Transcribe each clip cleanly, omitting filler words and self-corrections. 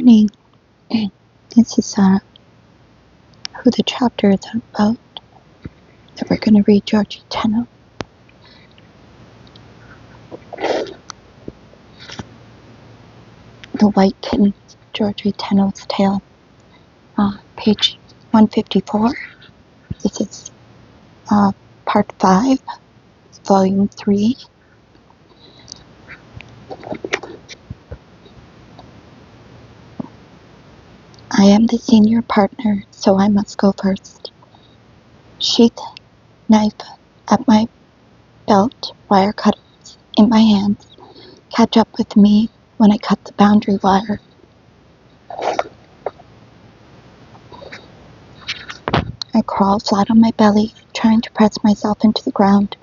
morning. This is who the chapter is about. So we're going to read Georgi Tenno. The White Kitten, Georgi Tenno's Tale. Page 154. This is part 5, volume 3. I am the senior partner, so I must go first. Sheath knife at my belt, wire cutters in my hands. Catch up with me when I cut the boundary wire. I crawl flat on my belly, trying to press myself into the ground.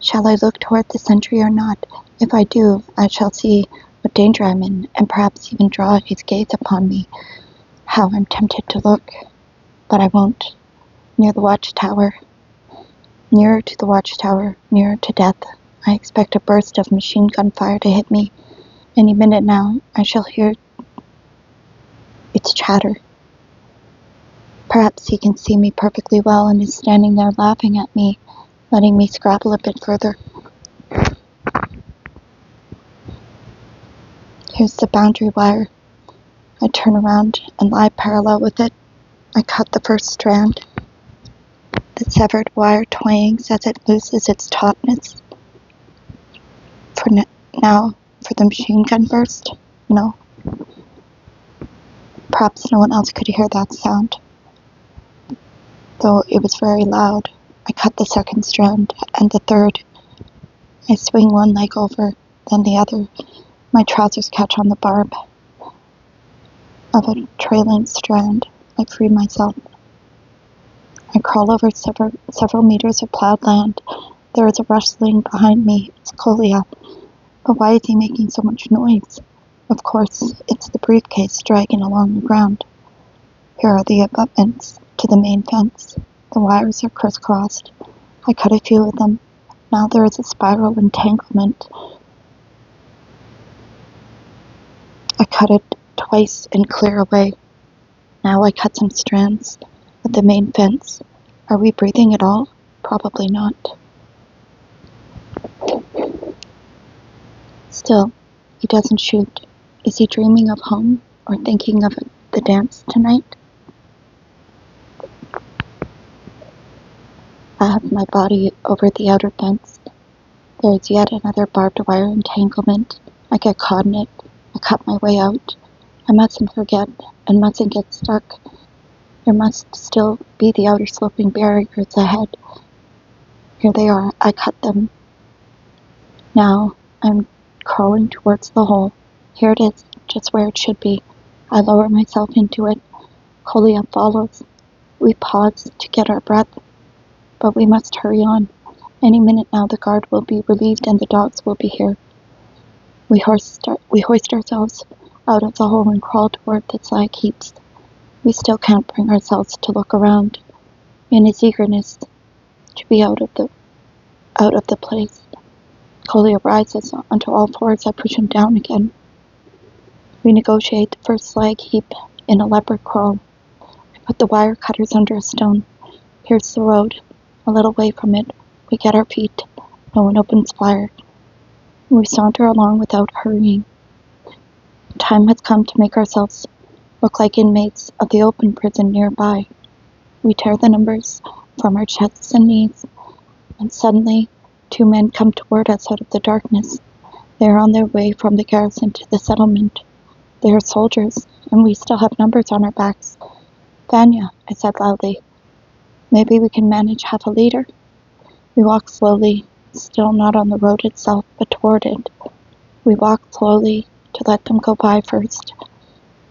Shall I look toward the sentry or not? If I do, I shall see what danger I'm in, and perhaps even draw his gaze upon me. How I'm tempted to look, but I won't. Near the watchtower. Nearer to the watchtower, nearer to death. I expect a burst of machine gun fire to hit me. Any minute now, I shall hear its chatter. Perhaps he can see me perfectly well and is standing there laughing at me, letting me scrabble a bit further. Here's the boundary wire. I turn around and lie parallel with it. I cut the first strand. The severed wire twangs as it loses its tautness. Now, for the machine gun burst? No. Perhaps no one else could hear that sound, though it was very loud. I cut the second strand, and the third. I swing one leg over, then the other. My trousers catch on the barb of a trailing strand. I free myself. I crawl over several meters of plowed land. There is a rustling behind me. It's Kolya. But why is he making so much noise? Of course, it's the briefcase dragging along the ground. Here are the abutments to the main fence. The wires are crisscrossed. I cut a few of them. Now there is a spiral entanglement. I cut it twice and clear away. Now I cut some strands at the main fence. Are we breathing at all? Probably not. Still, he doesn't shoot. Is he dreaming of home or thinking of the dance tonight? I have my body over the outer fence. There is yet another barbed wire entanglement. I get caught in it. I cut my way out. I mustn't forget and mustn't get stuck. There must still be the outer sloping barriers ahead. Here they are. I cut them. Now I'm crawling towards the hole. Here it is, just where it should be. I lower myself into it. Kolya follows. We pause to get our breath, but we must hurry on. Any minute now the guard will be relieved and the dogs will be here. We hoist ourselves out of the hole and crawl toward the slag heaps. We still can't bring ourselves to look around. In his eagerness to be out of the place, Kolya rises onto all fours. I push him down again. We negotiate the first slag heap in a leopard crawl. I put the wire cutters under a stone. Here's the road. A little way from it, we get our feet. No one opens fire. We saunter along without hurrying. Time has come to make ourselves look like inmates of the open prison nearby. We tear the numbers from our chests and knees, and suddenly 2 men come toward us out of the darkness. They are on their way from the garrison to the settlement. They are soldiers, and we still have numbers on our backs. Vanya, I said loudly, maybe we can manage half a liter. We walk slowly, still not on the road itself, but toward it. We walk slowly to let them go by first,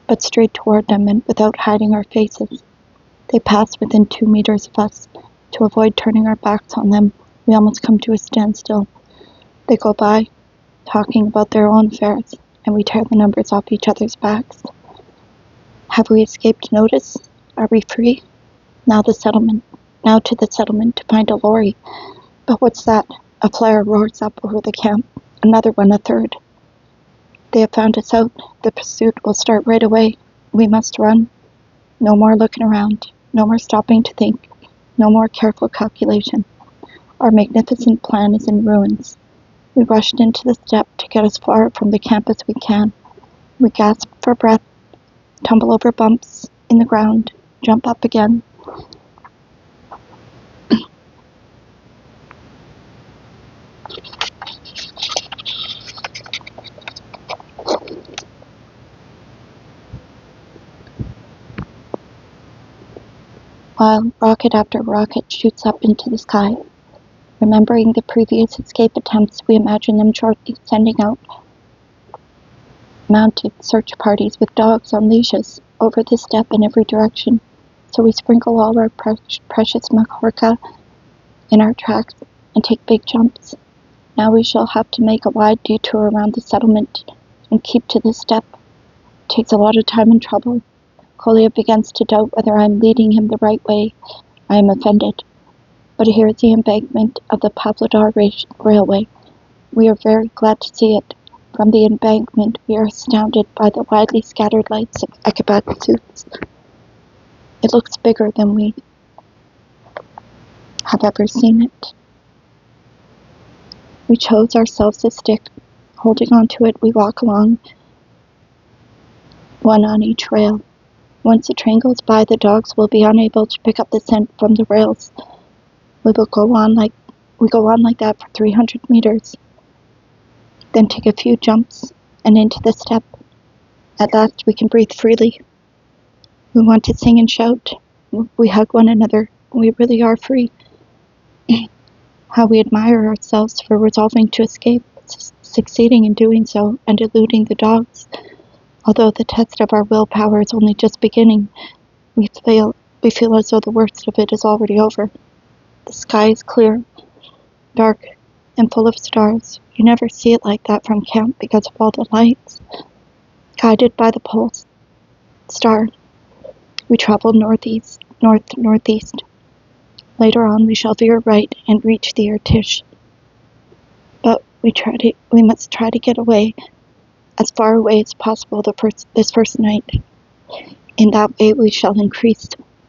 but straight toward them and without hiding our faces. They pass within 2 meters of us. To avoid turning our backs on them, we almost come to a standstill. They go by, talking about their own affairs, and we tear the numbers off each other's backs. Have we escaped notice? Are we free? Now to the settlement to find a lorry. But what's that? A flare roars up over the camp. Another one, a third. They have found us out. The pursuit will start right away. We must run. No more looking around. No more stopping to think. No more careful calculation. Our magnificent plan is in ruins. We rushed into the steppe to get as far from the camp as we can. We gasp for breath, tumble over bumps in the ground, jump up again. While rocket after rocket shoots up into the sky. Remembering the previous escape attempts, we imagine them shortly sending out mounted search parties with dogs on leashes over the steppe in every direction. So we sprinkle all our precious makhorka in our tracks and take big jumps. Now we shall have to make a wide detour around the settlement and keep to the steppe. It takes a lot of time and trouble. Kolya begins to doubt whether I am leading him the right way. I am offended. But here is the embankment of the Pavlodar Railway. We are very glad to see it. From the embankment, we are astounded by the widely scattered lights of Averbakh suits. It looks bigger than we have ever seen it. We chose ourselves a stick. Holding onto it, we walk along, one on each rail. Once the train goes by, the dogs will be unable to pick up the scent from the rails. We go on like that for 300 meters. Then take a few jumps and into the steppe. At last we can breathe freely. We want to sing and shout. We hug one another. We really are free. How we admire ourselves for resolving to escape, succeeding in doing so, and eluding the dogs. Although the test of our willpower is only just beginning, we feel as though the worst of it is already over. The sky is clear, dark, and full of stars. You never see it like that from camp because of all the lights. Guided by the pole star, we travel northeast. Later on, we shall veer right and reach the Irtish. But we must try to get away, as far away as possible this first night. In that way, we shall increase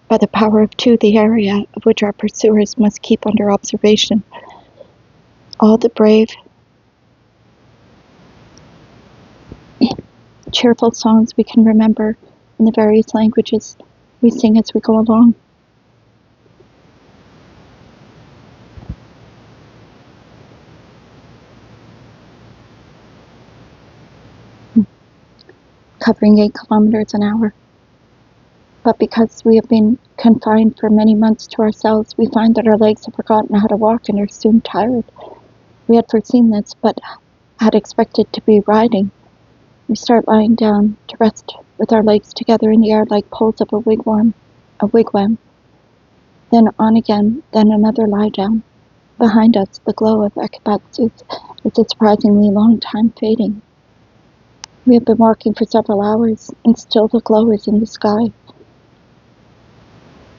by the power of 2 the area of which our pursuers must keep under observation. All the brave, cheerful songs we can remember in the various languages we sing as we go along. Covering 8 kilometers an hour. But because we have been confined for many months to ourselves, we find that our legs have forgotten how to walk and are soon tired. We had foreseen this, but had expected to be riding. We start lying down to rest with our legs together in the air like poles of a wigwam. Then on again, then another lie down. Behind us, the glow of Averbakh suits is a surprisingly long time fading. We have been walking for several hours, and still the glow is in the sky.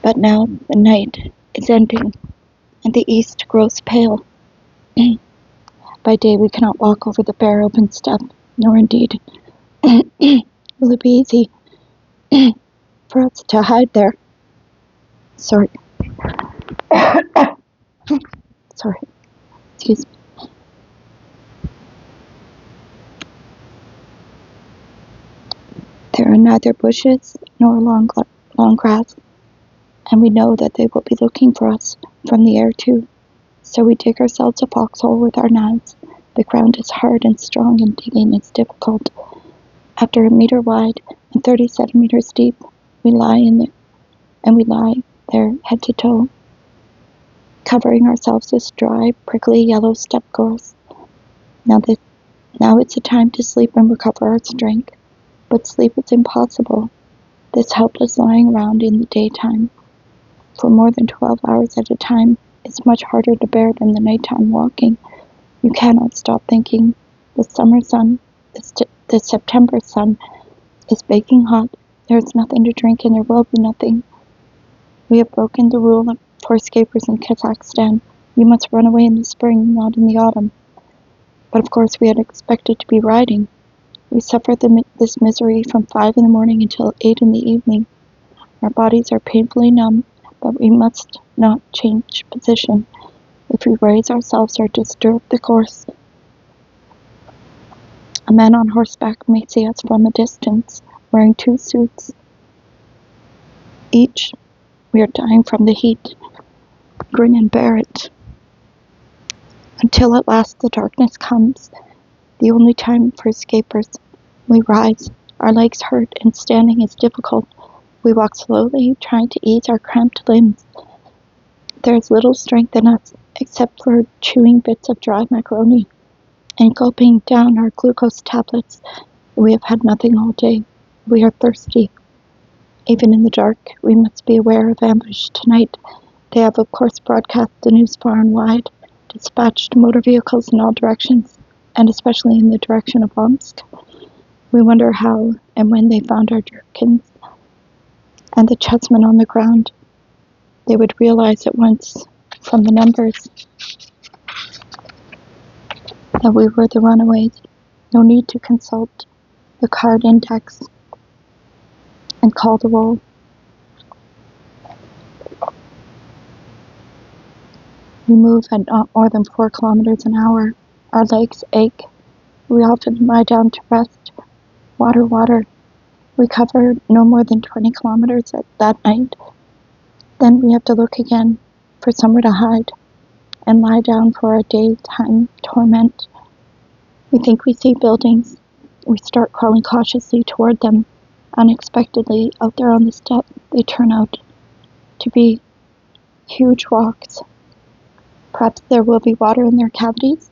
But now the night is ending, and the east grows pale. By day we cannot walk over the bare open steppe, nor indeed will it be easy for us to hide there. Sorry. Excuse me. There are neither bushes nor long grass, and we know that they will be looking for us from the air too. So we dig ourselves a foxhole with our knives. The ground is hard and strong, and digging is difficult. After 1 meter wide and 37 meters deep, we lie there head to toe, covering ourselves with dry, prickly yellow steppe gorse. Now it's a time to sleep and recover our strength. But sleep is impossible. This helpless lying around in the daytime for more than 12 hours at a time is much harder to bear than the nighttime walking. You cannot stop thinking. The summer sun, the September sun, is baking hot. There is nothing to drink and there will be nothing. We have broken the rule for escapers in Kazakhstan. You must run away in the spring, not in the autumn. But of course we had expected to be riding. We suffer this misery from 5 in the morning until 8 in the evening. Our bodies are painfully numb, but we must not change position. If we raise ourselves or disturb the course, a man on horseback may see us from a distance, wearing 2 suits each. We are dying from the heat. Grin and bear it. Until at last the darkness comes, the only time for escapers. We rise. Our legs hurt and standing is difficult. We walk slowly, trying to ease our cramped limbs. There is little strength in us, except for chewing bits of dry macaroni and gulping down our glucose tablets. We have had nothing all day. We are thirsty. Even in the dark, we must be aware of ambush tonight. They have, of course, broadcast the news far and wide, dispatched motor vehicles in all directions, and especially in the direction of Omsk. We wonder how and when they found our jerkins and the chessmen on the ground. They would realize at once, from the numbers, that we were the runaways. No need to consult the card index and call the roll. We move at not more than 4 kilometers an hour. Our legs ache. We often lie down to rest. Water, water. We cover no more than 20 kilometers that night. Then we have to look again for somewhere to hide and lie down for a daytime torment. We think we see buildings. We start crawling cautiously toward them. Unexpectedly, out there on the steppe, they turn out to be huge rocks. Perhaps there will be water in their cavities?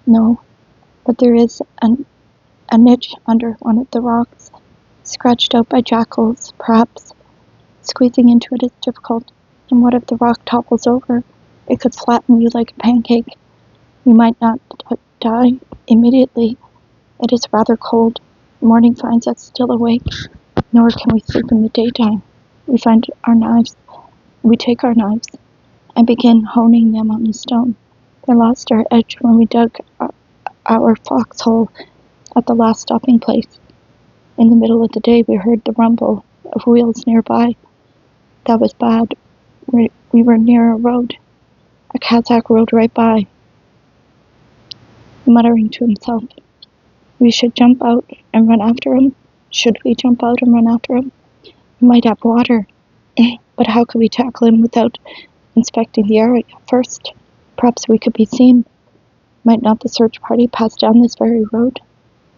No, but there is a niche under one of the rocks, scratched out by jackals, perhaps. Squeezing into it is difficult, and what if the rock topples over? It could flatten you like a pancake. You might not die immediately. It is rather cold. Morning finds us still awake, nor can we sleep in the daytime. We find our knives. We take our knives and begin honing them on the stone. They lost our edge when we dug our foxhole at the last stopping place. In the middle of the day, we heard the rumble of wheels nearby. That was bad. We were near a road. A Kazakh rode right by, muttering to himself. We should jump out and run after him. Should we jump out and run after him? We might have water. But how could we tackle him without inspecting the area first? Perhaps we could be seen. Might not the search party pass down this very road?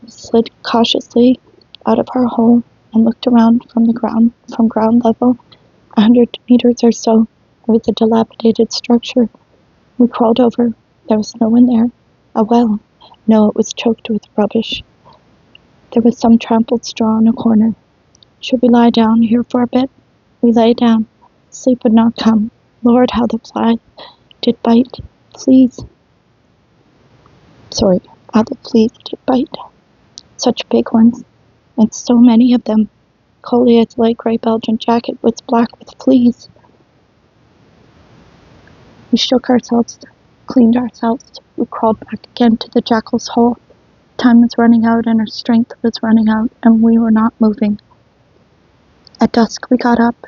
We slid cautiously out of our hole and looked around from ground level. 100 meters or so, there was a dilapidated structure. We crawled over. There was no one there. A well. No, it was choked with rubbish. There was some trampled straw in a corner. Should we lie down here for a bit? We lay down. Sleep would not come. Lord, how the flies did bite. How the fleas did bite. Such big ones, and so many of them. Kolya's light grey Belgian jacket was black with fleas. We shook ourselves, cleaned ourselves. We crawled back again to the jackal's hole. Time was running out and our strength was running out, and we were not moving. At dusk we got up.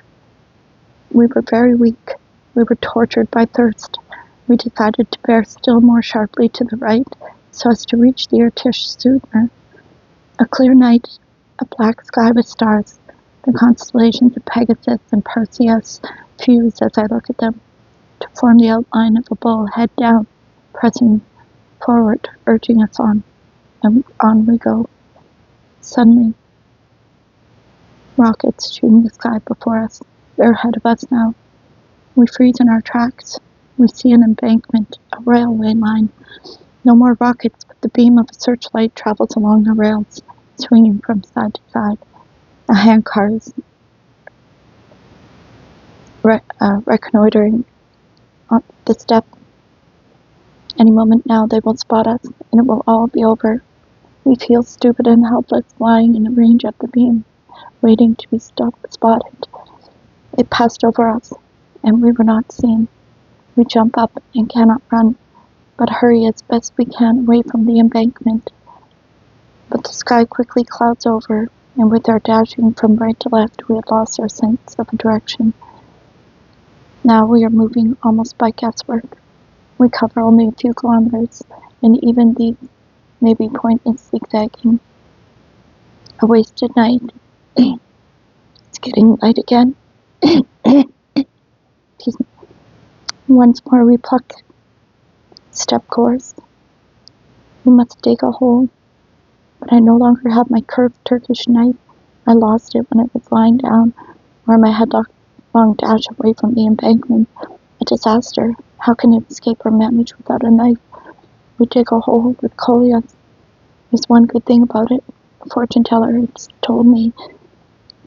We were very weak. We were tortured by thirst. We decided to bear still more sharply to the right, so as to reach the Irtish sooner. A clear night, a black sky with stars. The constellations of Pegasus and Perseus fuse as I look at them, to form the outline of a bull, head down, pressing forward, urging us on. And on we go. Suddenly, rockets shooting the sky before us. They're ahead of us now. We freeze in our tracks. We see an embankment, a railway line. No more rockets, but the beam of a searchlight travels along the rails, swinging from side to side. A handcar is reconnoitering on the steppe. Any moment now they will spot us, and it will all be over. We feel stupid and helpless, lying in a range of the beam, waiting to be spotted. It passed over us, and we were not seen. We jump up and cannot run, but hurry as best we can away from the embankment. But the sky quickly clouds over, and with our dashing from right to left, we had lost our sense of direction. Now we are moving almost by guesswork. We cover only a few kilometers, and even these may be pointless zigzagging. A wasted night. It's getting light again. Excuse me. Once more we pluck step course. We must dig a hole. But I no longer have my curved Turkish knife. I lost it when I was lying down, or my headlong dash away from the embankment. A disaster. How can it escape or manage without a knife? We dig a hole with coleus. There's one good thing about it. A fortune teller has told me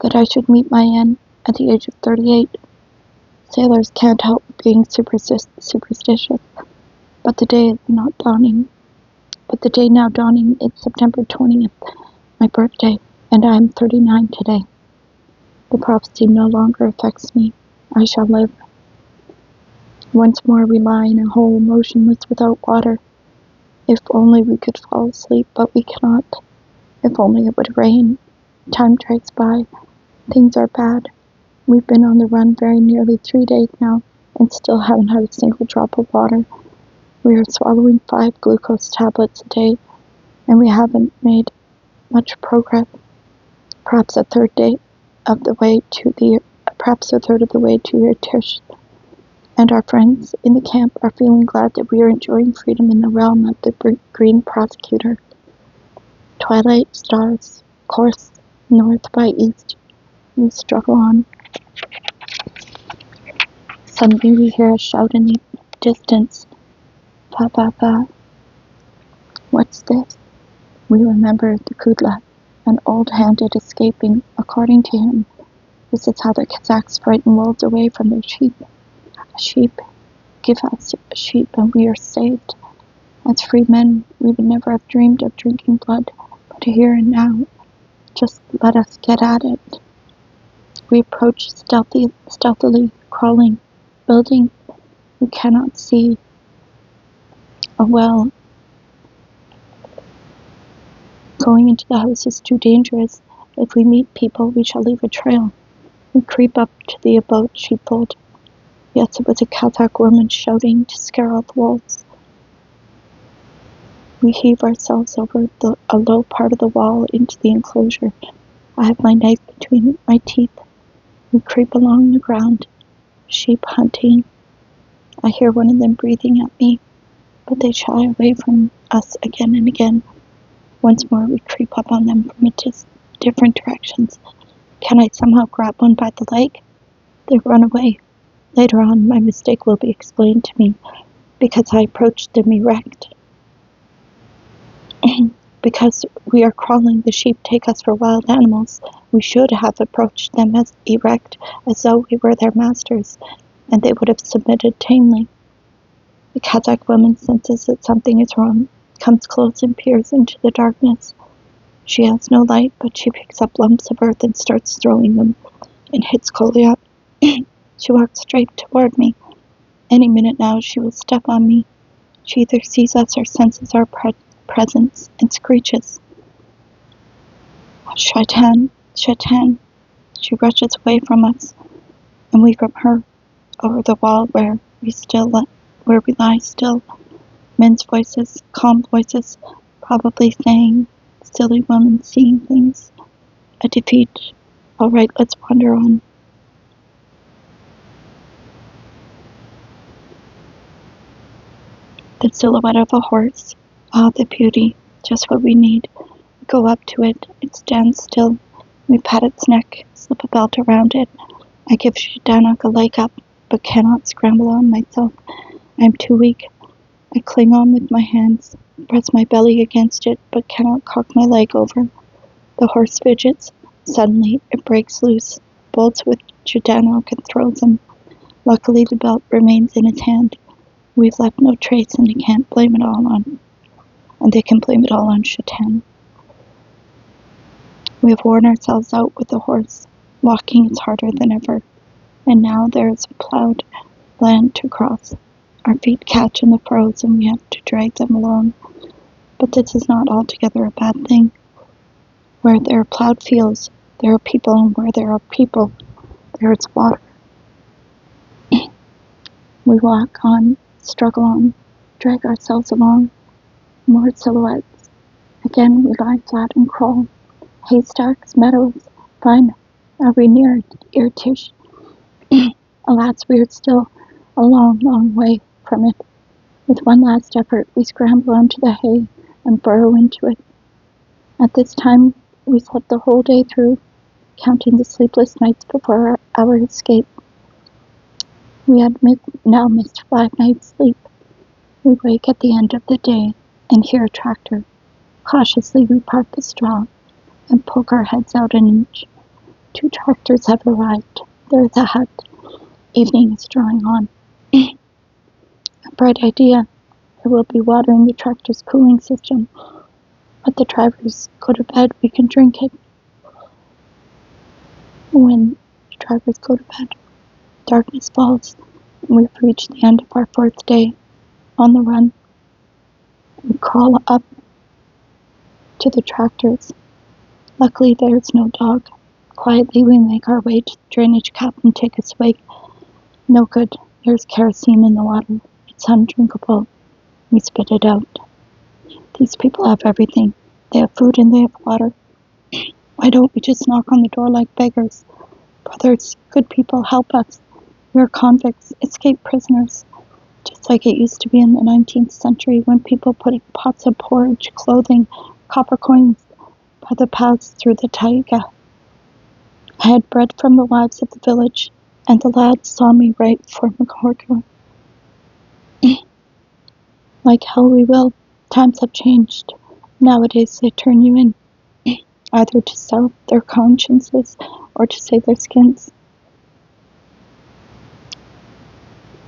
that I should meet my end at the age of 38. Sailors can't help being superstitious, but the day is not dawning. But the day now dawning is September 20th, my birthday, and I am 39 today. The prophecy no longer affects me. I shall live. Once more we lie in a hole, motionless without water. If only we could fall asleep, but we cannot. If only it would rain. Time drags by. Things are bad. We've been on the run very nearly 3 days now, and still haven't had a single drop of water. We are swallowing 5 glucose tablets a day, and we haven't made much progress. Perhaps a third of the way to your Tish. And our friends in the camp are feeling glad that we are enjoying freedom in the realm of the green prosecutor. Twilight stars, course north by east. We struggle on. Suddenly we hear a shout in the distance. Fa fa fa. What's this? We remember the Gulag, an old handed escaping. According to him, this is how the Kazakhs frighten wolves away from their sheep. A sheep. Give us a sheep and we are saved. As free men, we would never have dreamed of drinking blood, but here and now, just let us get at it. We approach stealthily, crawling, building. We cannot see a well. Going into the house is too dangerous. If we meet people, we shall leave a trail. We creep up to the abode sheepfold. Yes, it was a Kazakh woman shouting to scare out the wolves. We heave ourselves over a low part of the wall into the enclosure. I have my knife between my teeth. We creep along the ground, sheep hunting. I hear one of them breathing at me, but they shy away from us again and again. Once more we creep up on them from different directions. Can I somehow grab one by the leg? They run away. Later on, my mistake will be explained to me, because I approached them erect. Because we are crawling, the sheep take us for wild animals. We should have approached them as erect, as though we were their masters, and they would have submitted tamely. The Kazakh woman senses that something is wrong, comes close and peers into the darkness. She has no light, but she picks up lumps of earth and starts throwing them, and hits Kolya. She walks straight toward me. Any minute now she will step on me. She either sees us or senses our presence and screeches. Shaitan, Shaitan. She rushes away from us, and we from her, over the wall where we lie still. Men's voices, calm voices, probably saying, silly woman seeing things. A defeat. All right, let's wander on. The silhouette of a horse. Ah, the beauty. Just what we need. We go up to it. It stands still. We pat its neck, slip a belt around it. I give Zhdanok a leg up, but cannot scramble on myself. I am too weak. I cling on with my hands, press my belly against it, but cannot cock my leg over. The horse fidgets. Suddenly, it breaks loose, bolts with Zhdanok and throws him. Luckily, the belt remains in his hand. We've left no trace, and they can blame it all on Shaitan. We have worn ourselves out with the horse. Walking is harder than ever, and now there is a plowed land to cross. Our feet catch in the furrows, and we have to drag them along. But this is not altogether a bad thing. Where there are plowed fields, there are people, and where there are people, there is water. We walk on, struggle on, drag ourselves along, more silhouettes. Again we lie flat and crawl. Haystacks, meadows, fine. Are we near Irtish? Alas, we are still a long, long way from it. With one last effort, we scramble onto the hay and burrow into it. At this time, we slept the whole day through, counting the sleepless nights before our escape. We had now missed 5 nights' sleep. We wake at the end of the day and hear a tractor. Cautiously, we part the straw and poke our heads out an inch. 2 tractors have arrived. There is a hut. Evening is drawing on. A bright idea. There will be water in the tractor's cooling system. Let the drivers go to bed. We can drink it. When the drivers go to bed, darkness falls, and we've reached the end of our 4th day. On the run, we crawl up to the tractors. Luckily, there is no dog. Quietly, we make our way to the drainage cap and take a swig. No good. There's kerosene in the water. It's undrinkable. We spit it out. These people have everything. They have food and they have water. Why don't we just knock on the door like beggars? Brothers, good people, help us. We are convicts, escaped prisoners. Just like it used to be in the 19th century when people put pots of porridge, clothing, copper coins by the paths through the taiga. I had bread from the wives of the village, and the lads saw me right for McCorker. Like hell we will. Times have changed. Nowadays they turn you in, either to sell their consciences or to save their skins.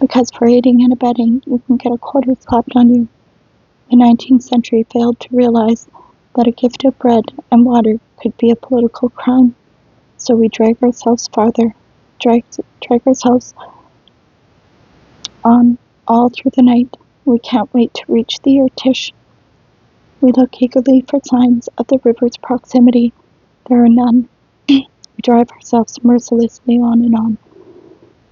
Because for aiding and abetting, you can get a quarter slapped on you. The 19th century failed to realize that a gift of bread and water could be a political crime. So we drag ourselves farther, drag ourselves on all through the night. We can't wait to reach the Irtish. We look eagerly for signs of the river's proximity. There are none. We drive ourselves mercilessly on and on.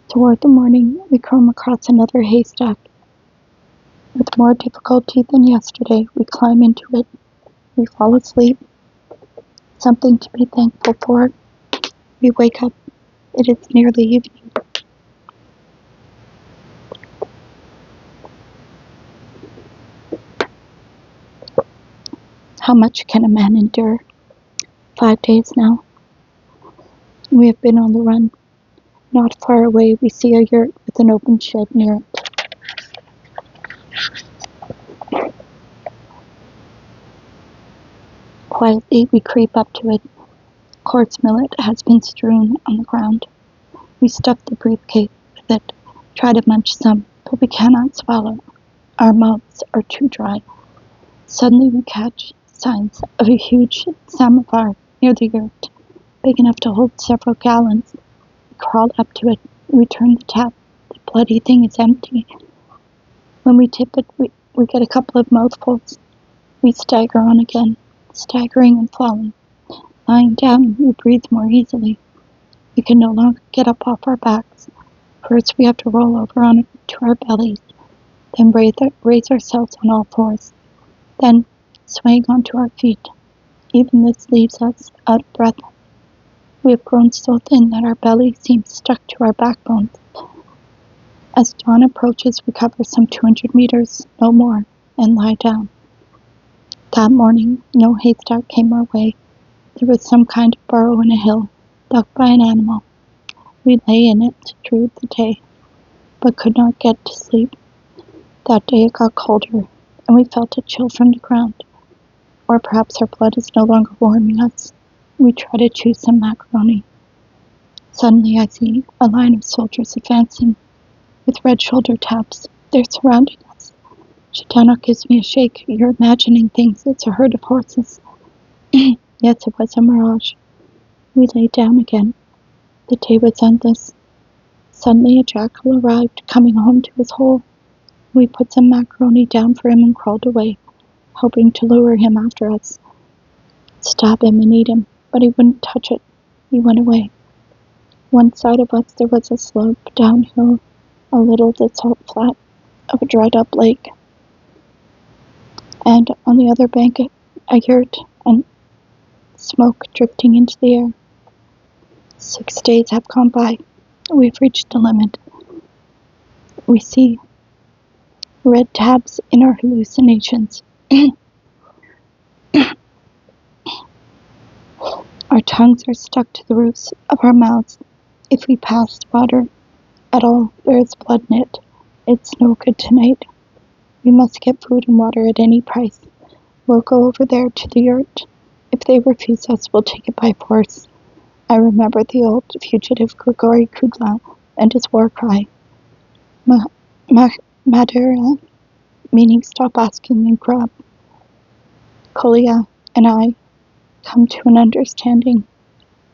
Toward the morning, we come across another haystack. With more difficulty than yesterday, we climb into it. We fall asleep. Something to be thankful for. We wake up. It is nearly evening. How much can a man endure? 5 days now. We have been on the run. Not far away, we see a yurt with an open shed near it. Quietly, we creep up to it. Coarse millet has been strewn on the ground. We stuff the briefcase with it, try to munch some, but we cannot swallow. Our mouths are too dry. Suddenly we catch signs of a huge samovar near the yurt, big enough to hold several gallons. We crawl up to it. We turn the tap. The bloody thing is empty. When we tip it, we get a couple of mouthfuls. We stagger on again, staggering and falling. Lying down, we breathe more easily. We can no longer get up off our backs. First, we have to roll over onto our bellies, then raise ourselves on all fours, then swaying onto our feet. Even this leaves us out of breath. We have grown so thin that our belly seems stuck to our backbones. As dawn approaches, we cover some 200 meters, no more, and lie down. That morning, no haystack came our way. There was some kind of burrow in a hill, dug by an animal. We lay in it through the day, but could not get to sleep. That day it got colder, and we felt a chill from the ground. Or perhaps our blood is no longer warming us. We try to chew some macaroni. Suddenly I see a line of soldiers advancing, with red shoulder taps. They're surrounding us. Tenno gives me a shake. You're imagining things. It's a herd of horses. Yes, it was a mirage. We lay down again. The day was endless. Suddenly a jackal arrived, coming home to his hole. We put some macaroni down for him and crawled away, hoping to lure him after us. stab him and eat him, but he wouldn't touch it. He went away. One side of us there was a slope downhill, a little salt flat of a dried-up lake, and on the other bank a yurt and smoke drifting into the air. 6 days have gone by. We've reached the limit. We see red tabs in our hallucinations. Our tongues are stuck to the roofs of our mouths. If we pass water at all, there is blood in it. It's no good tonight. We must get food and water at any price. We'll go over there to the yurt. If they refuse us, we'll take it by force. I remember the old fugitive Grigory Kudla and his war cry, Madera, meaning stop asking and grab. Kolya and I come to an understanding.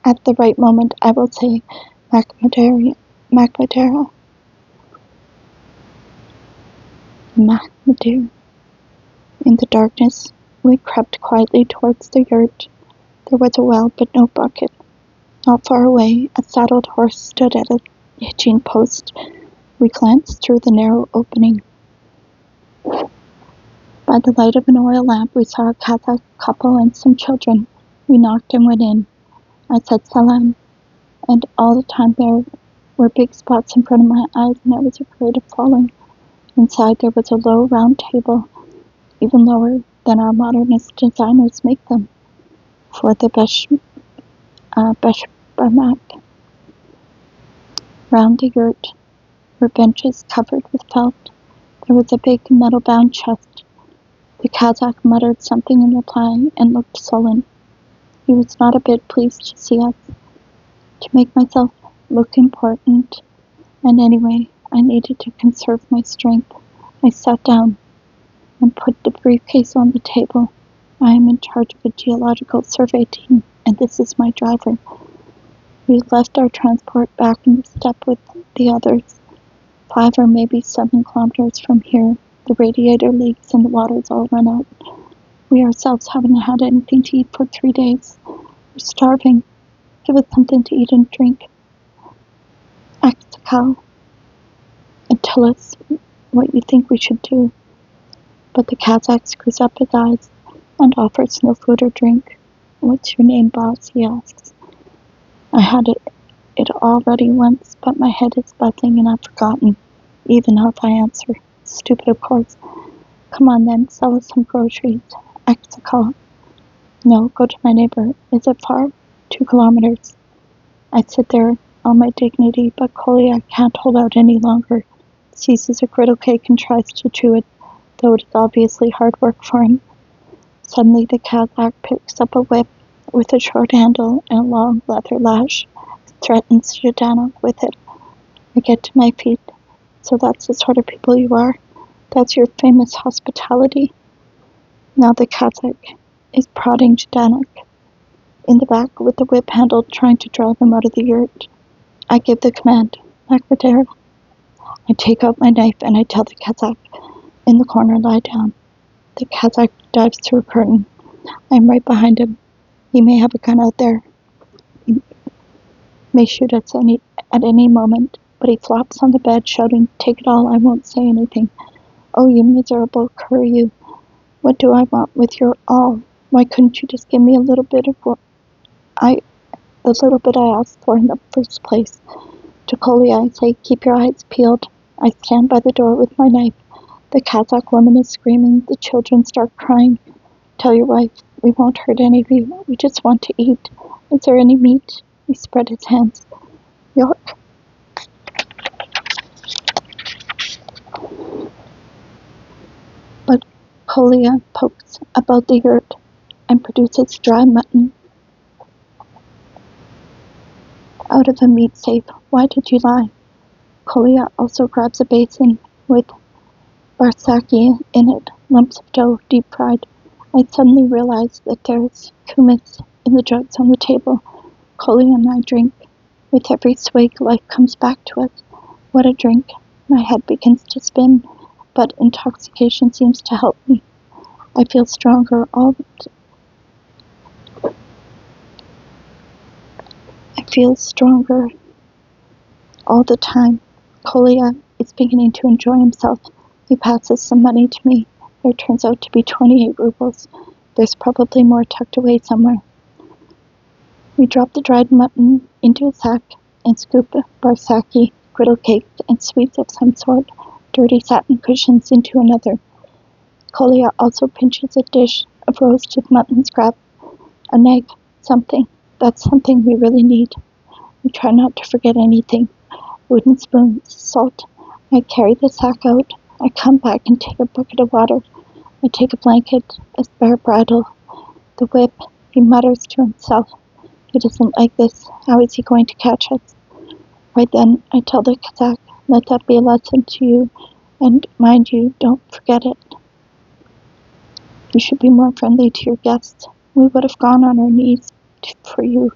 At the right moment, I will say Makmadera. In the darkness, we crept quietly towards the yurt. There was a well, but no bucket. Not far away, a saddled horse stood at a hitching post. We glanced through the narrow opening. By the light of an oil lamp, we saw a Kazakh couple and some children. We knocked and went in. I said salam, and all the time there were big spots in front of my eyes, and I was afraid of falling. Inside there was a low, round table, even lower than our modernist designers make them, for the Beshbamak. Round the yurt were benches covered with felt. There was a big metal-bound chest. The Kazakh muttered something in reply and looked sullen. He was not a bit pleased to see us. To make myself look important, and anyway, I needed to conserve my strength. I sat down and put the briefcase on the table. I am in charge of a geological survey team, and this is my driver. We left our transport back in the steppe with the others. 5 or maybe 7 kilometers from here, the radiator leaks and the water's all run out. We ourselves haven't had anything to eat for 3 days. We're starving. Give us something to eat and drink. Ask the cow and tell us what you think we should do. But the Kazakh screws up his eyes and offers no food or drink. What's your name, boss? He asks. I had it already once, but my head is buzzing and I've forgotten, even how I answer. Stupid, of course. Come on then, sell us some groceries. Ask the cow. No, go to my neighbor. Is it far? 2 kilometers. I sit there, all my dignity, but Kolya can't hold out any longer. Seizes a griddle cake and tries to chew it, though it is obviously hard work for him. Suddenly the Kazakh picks up a whip with a short handle and a long leather lash, threatens Zhdanov with it. I get to my feet. So that's the sort of people you are? That's your famous hospitality? Now the Kazakh is prodding Zhdanov in the back with the whip handle, trying to drive him out of the yurt. I give the command, Makmadera. I take out my knife and I tell the Kazakh in the corner, lie down. The Kazakh dives through a curtain. I'm right behind him. He may have a gun out there. He may shoot us at any moment, but he flops on the bed, shouting, take it all, I won't say anything. Oh, you miserable cur, you. What do I want with your all? Why couldn't you just give me a little bit of the little bit I asked for in the first place? To Kolya I say, keep your eyes peeled. I stand by the door with my knife. The Kazakh woman is screaming. The children start crying. Tell your wife, we won't hurt any of you. We just want to eat. Is there any meat? He spread his hands. York. But Kolya pokes about the yurt and produces dry mutton out of a meat safe. Why did you lie? Kolya also grabs a basin with barsaki in it, lumps of dough, deep fried. I suddenly realize that there's kumis in the jugs on the table. Kolya and I drink. With every swig, life comes back to us. What a drink. My head begins to spin, but intoxication seems to help me. I feel stronger all feel stronger all the time. Kolya is beginning to enjoy himself. He passes some money to me. There turns out to be 28 rubles. There's probably more tucked away somewhere. We drop the dried mutton into a sack and scoop barsaki, griddle cakes, and sweets of some sort, dirty satin cushions into another. Kolya also pinches a dish of roasted mutton scrap, an egg, something. That's something we really need. We try not to forget anything. Wooden spoons, salt. I carry the sack out. I come back and take a bucket of water. I take a blanket, a spare bridle, the whip. He mutters to himself. He doesn't like this. How is he going to catch us? Right then, I tell the Kazakh, let that be a lesson to you, and mind you, don't forget it. You should be more friendly to your guests. We would have gone on our knees to you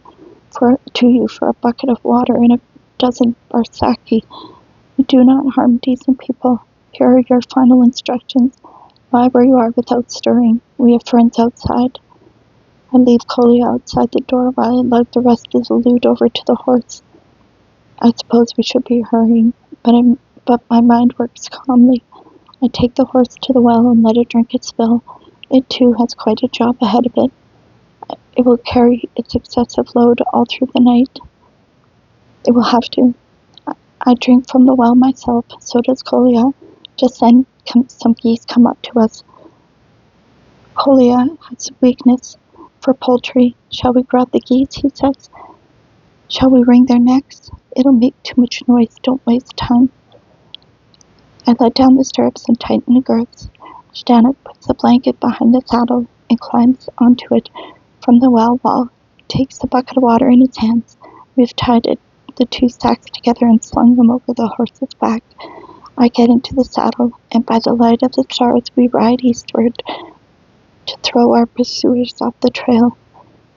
for a bucket of water and a dozen barsaki. You do not harm decent people. Here are your final instructions. Lie where you are without stirring. We have friends outside. I leave Kolya outside the door while I lug the rest of the loot over to the horse. I suppose we should be hurrying, but my mind works calmly. I take the horse to the well and let it drink its fill. It too has quite a job ahead of it. It will carry its excessive load all through the night. It will have to. I drink from the well myself, so does Kolya. Just then, some geese come up to us. Kolya has a weakness for poultry. Shall we grab the geese, he says. Shall we wring their necks? It'll make too much noise. Don't waste time. I let down the stirrups and tighten the girths. Zhdanik puts the blanket behind the saddle and climbs onto it from the well wall. He takes the bucket of water in his hands. We've tied the two sacks together and slung them over the horse's back. I get into the saddle, and by the light of the stars we ride eastward to throw our pursuers off the trail.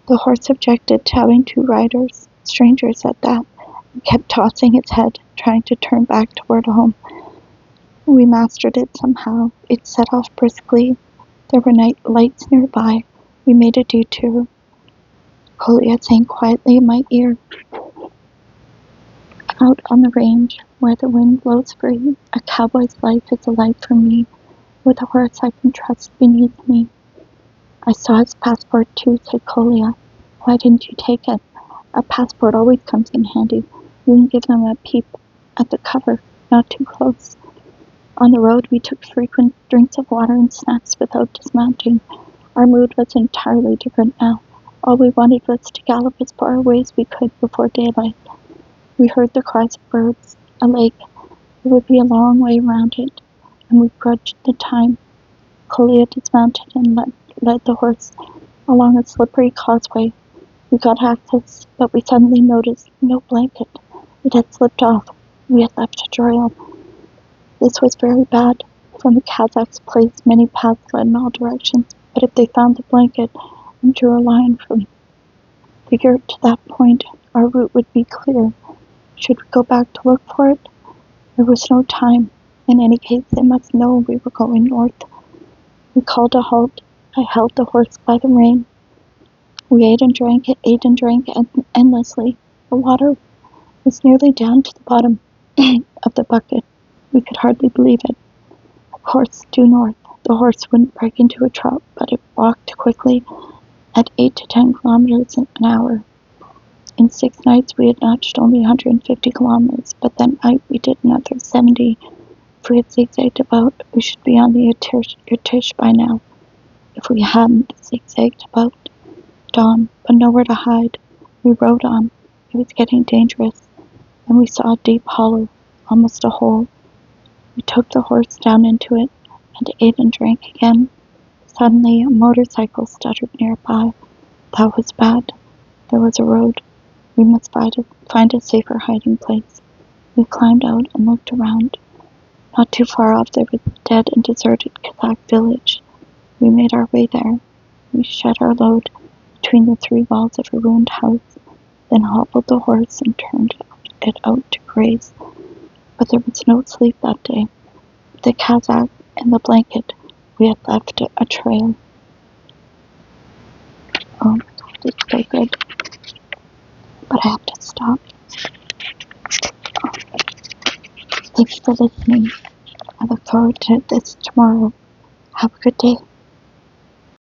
The horse objected to having two riders, strangers at that, and kept tossing its head, trying to turn back toward home. We mastered it somehow. It set off briskly. There were night lights nearby. We made a detour. Kolya sang quietly in my ear. Out on the range, where the wind blows free, a cowboy's life is a life for me, with a horse I can trust beneath me. I saw his passport too, said Kolya. Why didn't you take it? A passport always comes in handy. You can give them a peep at the cover, not too close. On the road, we took frequent drinks of water and snacks without dismounting. Our mood was entirely different now. All we wanted was to gallop as far away as we could before daylight. We heard the cries of birds, a lake. It would be a long way around it, and we grudged the time. Kolya dismounted and led the horse along a slippery causeway. We got access, but we suddenly noticed no blanket. It had slipped off. We had left a trail. This was very bad. From the Kazakhs' place, many paths led in all directions, but if they found the blanket and drew a line from the yurt to that point, our route would be clear. Should we go back to look for it? There was no time. In any case, they must know we were going north. We called a halt. I held the horse by the rein. We ate and drank endlessly. The water was nearly down to the bottom of the bucket. We could hardly believe it. Of course, due north. The horse wouldn't break into a trot, but it walked quickly at 8 to 10 kilometers an hour. In 6 nights, we had notched only 150 kilometers, but that night we did another 70. If we had zigzagged about, we should be on the Irtish by now. If we hadn't zigzagged about dawn, but nowhere to hide, we rode on. It was getting dangerous, and we saw a deep hollow, almost a hole. We took the horse down into it, and ate and drank again. Suddenly, a motorcycle stuttered nearby. That was bad. There was a road. We must find a safer hiding place. We climbed out and looked around. Not too far off there was a dead and deserted Kazakh village. We made our way there. We shed our load between the 3 walls of a ruined house, then hobbled the horse and turned it out to graze. But there was no sleep that day. With the Kazakh and the blanket, we had left a trail. Oh my God, it's so good. But I have to stop. Thanks for listening. I look forward to this tomorrow. Have a good day.